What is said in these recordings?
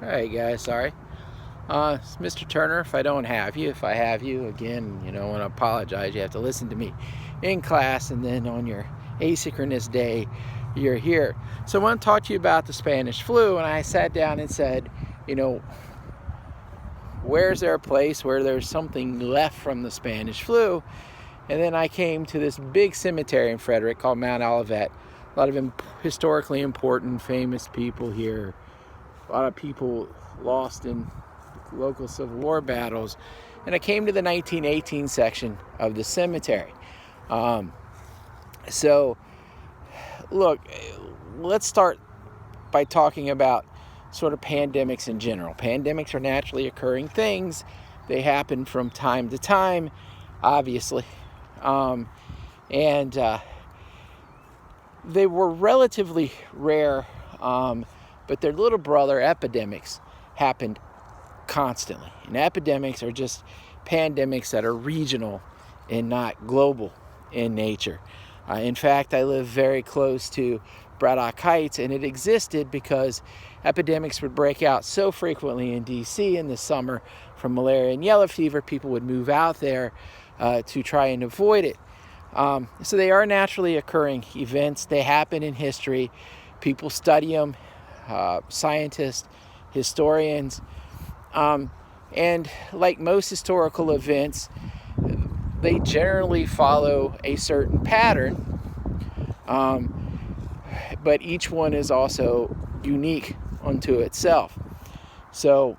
Hey guys, sorry. It's Mr. Turner. If I don't have you, if I have you, again, I want to apologize. You have to listen to me in class, and then on your asynchronous day, you're here. So I want to talk to you about the Spanish flu, and I sat down and said, where's there a place where there's something left from the Spanish flu? And then I came to this big cemetery in Frederick called Mount Olivet. A lot of historically important, famous people here. A lot of people lost in local Civil War battles. And I came to the 1918 section of the cemetery. So, look, let's start by talking about sort of pandemics in general. Pandemics are naturally occurring things. They happen from time to time, obviously. They were relatively rare, but their little brother, epidemics, happened constantly. And epidemics are just pandemics that are regional and not global in nature. In fact, I live very close to Braddock Heights, and it existed because epidemics would break out so frequently in DC in the summer from malaria and yellow fever. People would move out there to try and avoid it. So they are naturally occurring events. They happen in history. People study them, scientists, historians. And like most historical events, they generally follow a certain pattern, but each one is also unique unto itself. So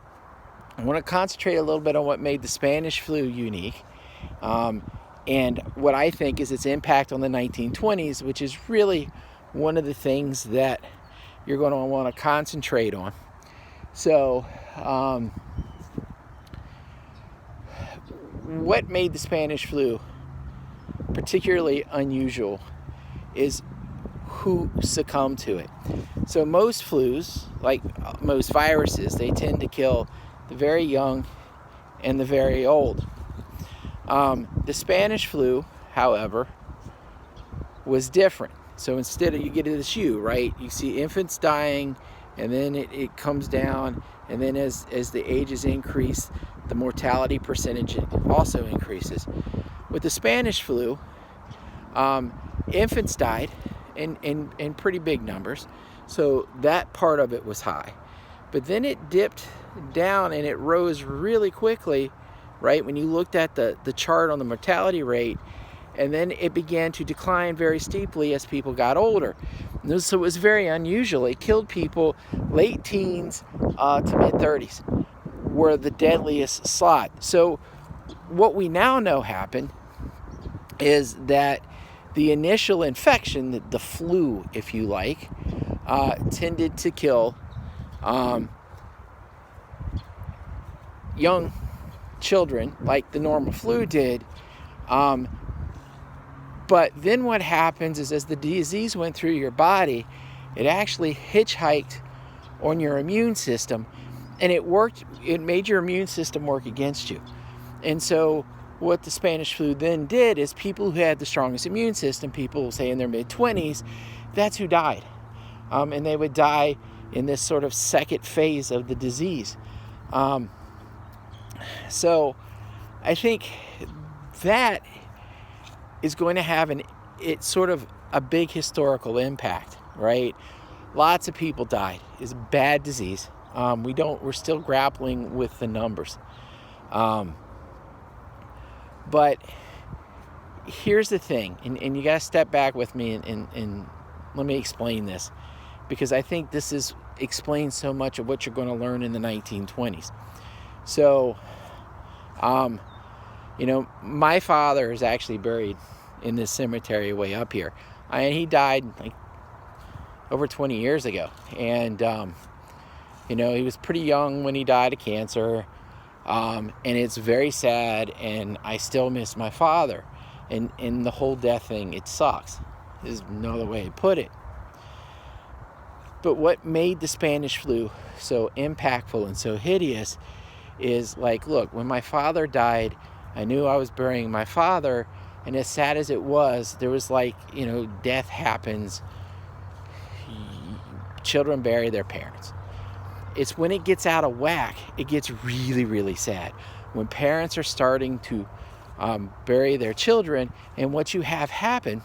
I want to concentrate a little bit on what made the Spanish flu unique, and what I think is its impact on the 1920s, which is really one of the things that you're going to want to concentrate on. So, what made the Spanish flu particularly unusual is who succumbed to it. So most flus, like most viruses, they tend to kill the very young and the very old. The Spanish flu, however, was different. So instead of, you get this U, right? You see infants dying, and then it comes down, and then as the ages increase, the mortality percentage also increases. With the Spanish flu, infants died in pretty big numbers, so that part of it was high. But then it dipped down and it rose really quickly, right? When you looked at the chart on the mortality rate, and then it began to decline very steeply as people got older. So it was very unusual. It killed people late teens to mid-30s were the deadliest slot. So what we now know happened is that the initial infection, the flu, if you like, tended to kill young children like the normal flu did. But then what happens is, as the disease went through your body, it actually hitchhiked on your immune system, and it made your immune system work against you. And so what the Spanish flu then did is, people who had the strongest immune system, people say in their mid-20s, that's who died. And they would die in this sort of second phase of the disease. So I think that is going to have it's sort of a big historical impact, right? Lots of people died. It's a bad disease. We're still grappling with the numbers. But here's the thing, and you got to step back with me and let me explain this, because I think this explains so much of what you're going to learn in the 1920s. So, my father is actually buried in this cemetery way up here. And he died like over 20 years ago. And, he was pretty young when he died of cancer. And it's very sad, and I still miss my father. And the whole death thing, it sucks. There's no other way to put it. But what made the Spanish flu so impactful and so hideous is, like, look, when my father died, I knew I was burying my father, and as sad as it was, there was death happens. Children bury their parents. it's when it gets out of whack, it gets really, really sad. When parents are starting to bury their children, and what you have happen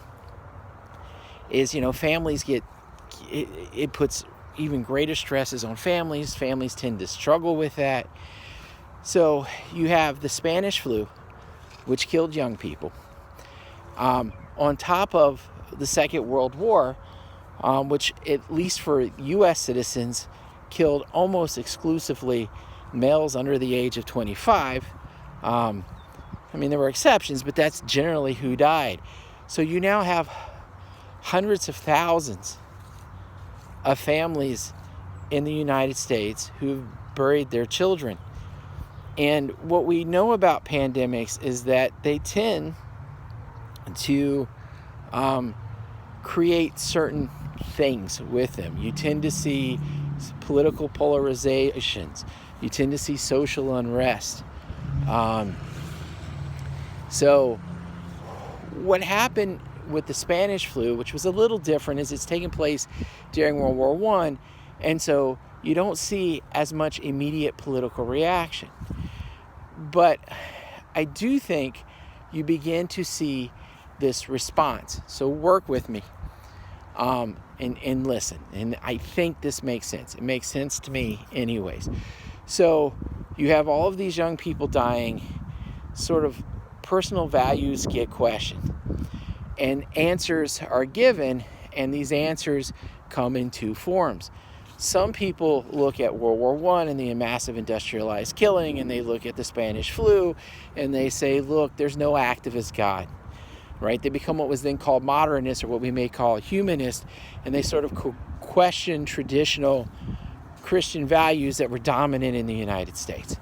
is, families it puts even greater stresses on families. Families tend to struggle with that. So you have the Spanish flu, which killed young people, on top of the Second World War, which, at least for U.S. citizens, killed almost exclusively males under the age of 25. There were exceptions, but that's generally who died. So you now have hundreds of thousands of families in the United States who've buried their children. And what we know about pandemics is that they tend to create certain things with them. You tend to see political polarizations. You tend to see social unrest. So what happened with the Spanish flu, which was a little different, is it's taken place during World War I, and so you don't see as much immediate political reaction. But I do think you begin to see this response. So work with me and listen. And I think this makes sense. It makes sense to me anyways. So you have all of these young people dying, sort of personal values get questioned, and answers are given, and these answers come in two forms. Some people look at World War I and the massive industrialized killing, and they look at the Spanish flu, and they say, look, there's no activist God, right? They become what was then called modernists, or what we may call humanist, and they sort of question traditional Christian values that were dominant in the United States.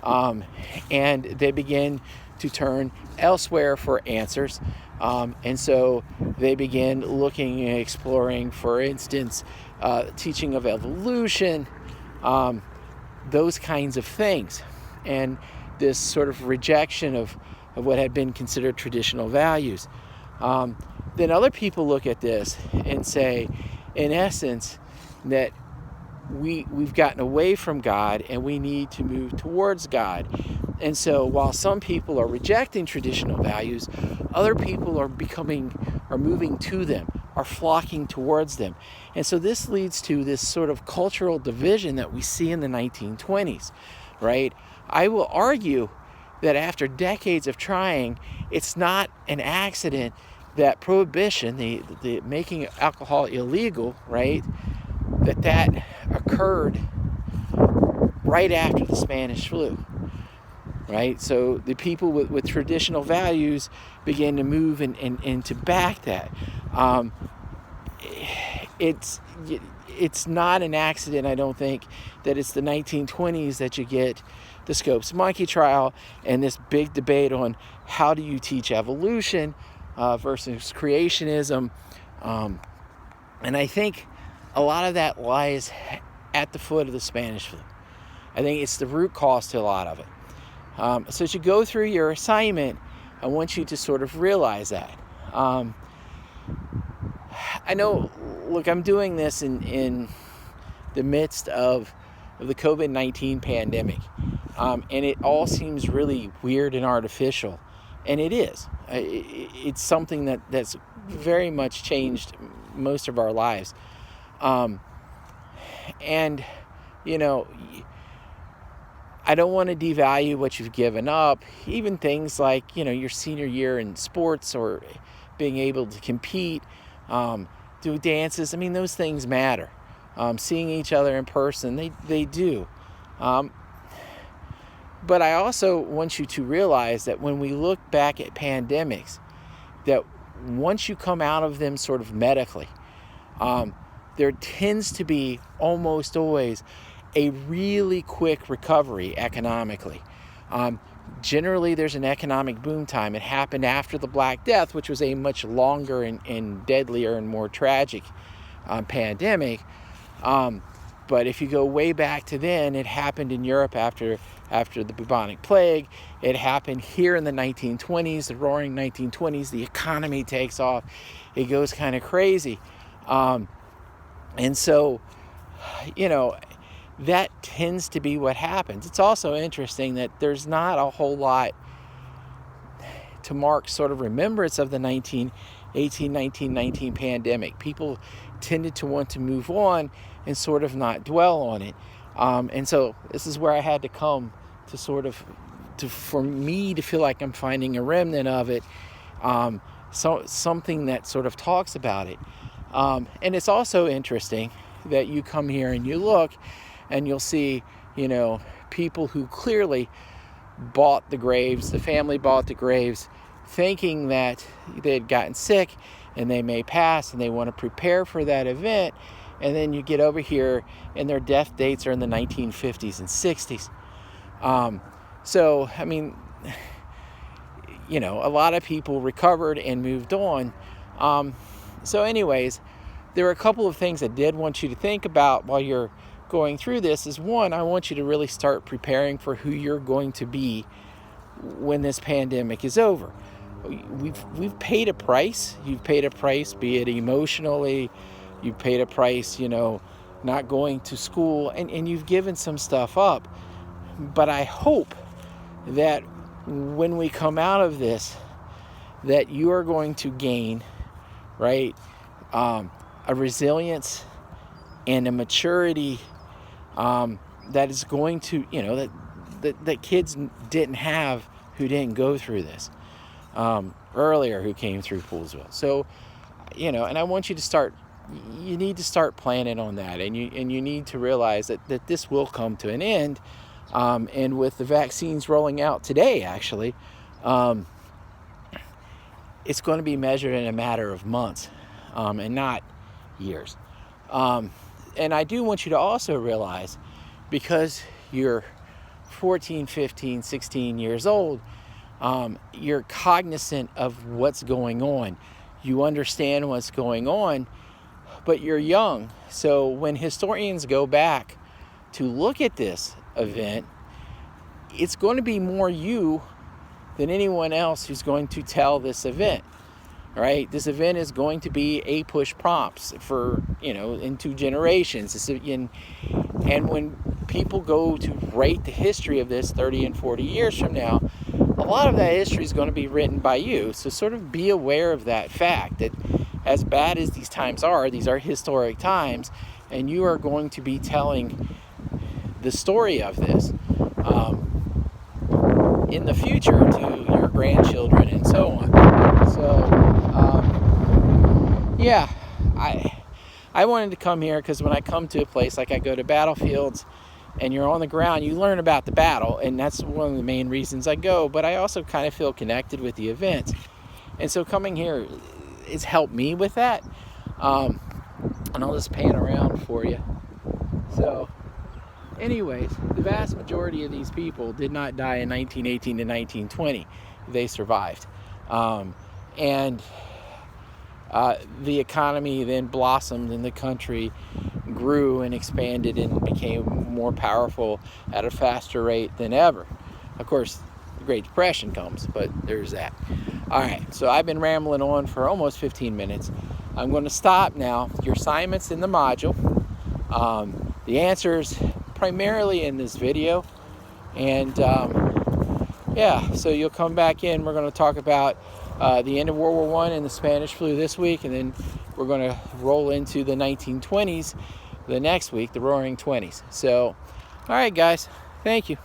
And they begin to turn elsewhere for answers. And so they begin looking and exploring, for instance, teaching of evolution, those kinds of things. And this sort of rejection of what had been considered traditional values. Then other people look at this and say, in essence, that we've gotten away from God and we need to move towards God. And so while some people are rejecting traditional values, other people are moving to them, are flocking towards them. And so this leads to this sort of cultural division that we see in the 1920s, right? I will argue that after decades of trying, it's not an accident that prohibition, the making alcohol illegal, right, that occurred right after the Spanish flu, right? So the people with traditional values began to move and to back that. It's not an accident, I don't think, that it's the 1920s that you get the Scopes monkey trial and this big debate on how do you teach evolution versus creationism. And I think a lot of that lies at the foot of the Spanish flu. I think it's the root cause to a lot of it. So as you go through your assignment, I want you to sort of realize that. I know, look, I'm doing this in the midst of the COVID-19 pandemic. And it all seems really weird and artificial. And it is. It's something that's very much changed most of our lives. And, I don't want to devalue what you've given up. Even things like, your senior year in sports or being able to compete, do dances. Those things matter. Seeing each other in person, they do. But I also want you to realize that when we look back at pandemics, that once you come out of them sort of medically, there tends to be almost always a really quick recovery economically. Generally, there's an economic boom time. It happened after the Black Death, which was a much longer and deadlier and more tragic pandemic. But if you go way back to then, it happened in Europe after the bubonic plague. It happened here in the 1920s, the roaring 1920s. The economy takes off. It goes kind of crazy. And so, that tends to be what happens. It's also interesting that there's not a whole lot to mark sort of remembrance of the 1919 pandemic. People tended to want to move on and sort of not dwell on it. And so this is where I had to come to sort of, for me to feel like I'm finding a remnant of it, something that sort of talks about it. And it's also interesting that you come here and you look and you'll see, people who clearly bought the graves, the family bought the graves, thinking that they had gotten sick and they may pass and they want to prepare for that event. And then you get over here and their death dates are in the 1950s and 60s. So, I mean, a lot of people recovered and moved on. So anyways, there are a couple of things I did want you to think about while you're going through this. Is one, I want you to really start preparing for who you're going to be when this pandemic is over. We've paid a price. You've paid a price, be it emotionally. You've paid a price, not going to school, and you've given some stuff up. But I hope that when we come out of this, that you are going to gain, right, a resilience and a maturity that is going to, that kids didn't have who didn't go through this earlier, who came through Poolesville. So, and I want you to you need to start planning on that, and you need to realize that this will come to an end. And with the vaccines rolling out today, actually, it's going to be measured in a matter of months, and not years. And I do want you to also realize, because you're 14, 15, 16 years old, you're cognizant of what's going on. You understand what's going on, but you're young. So when historians go back to look at this event, it's going to be more you than anyone else who's going to tell this event, right? This event is going to be APUSH prompts for, in 2 generations. And when people go to write the history of this 30 and 40 years from now, a lot of that history is going to be written by you. So sort of be aware of that fact, that as bad as these times are, these are historic times, and you are going to be telling the story of this in the future to your grandchildren and so on. So, I wanted to come here because when I come to a place, like I go to battlefields and you're on the ground, you learn about the battle, and that's one of the main reasons I go, but I also kind of feel connected with the events. And so coming here, it's helped me with that. And I'll just pan around for you. So, anyways, the vast majority of these people did not die in 1918 to 1920. They survived. And the economy then blossomed, and the country grew and expanded and became more powerful at a faster rate than ever. Of course, the Great Depression comes, but there's that. All right, so I've been rambling on for almost 15 minutes. I'm going to stop now. Your assignment's in the module. The answers primarily in this video. And so you'll come back in. We're going to talk about the end of World War I and the Spanish flu this week, and then we're going to roll into the 1920s the next week, the Roaring 20s. So, all right, guys, thank you.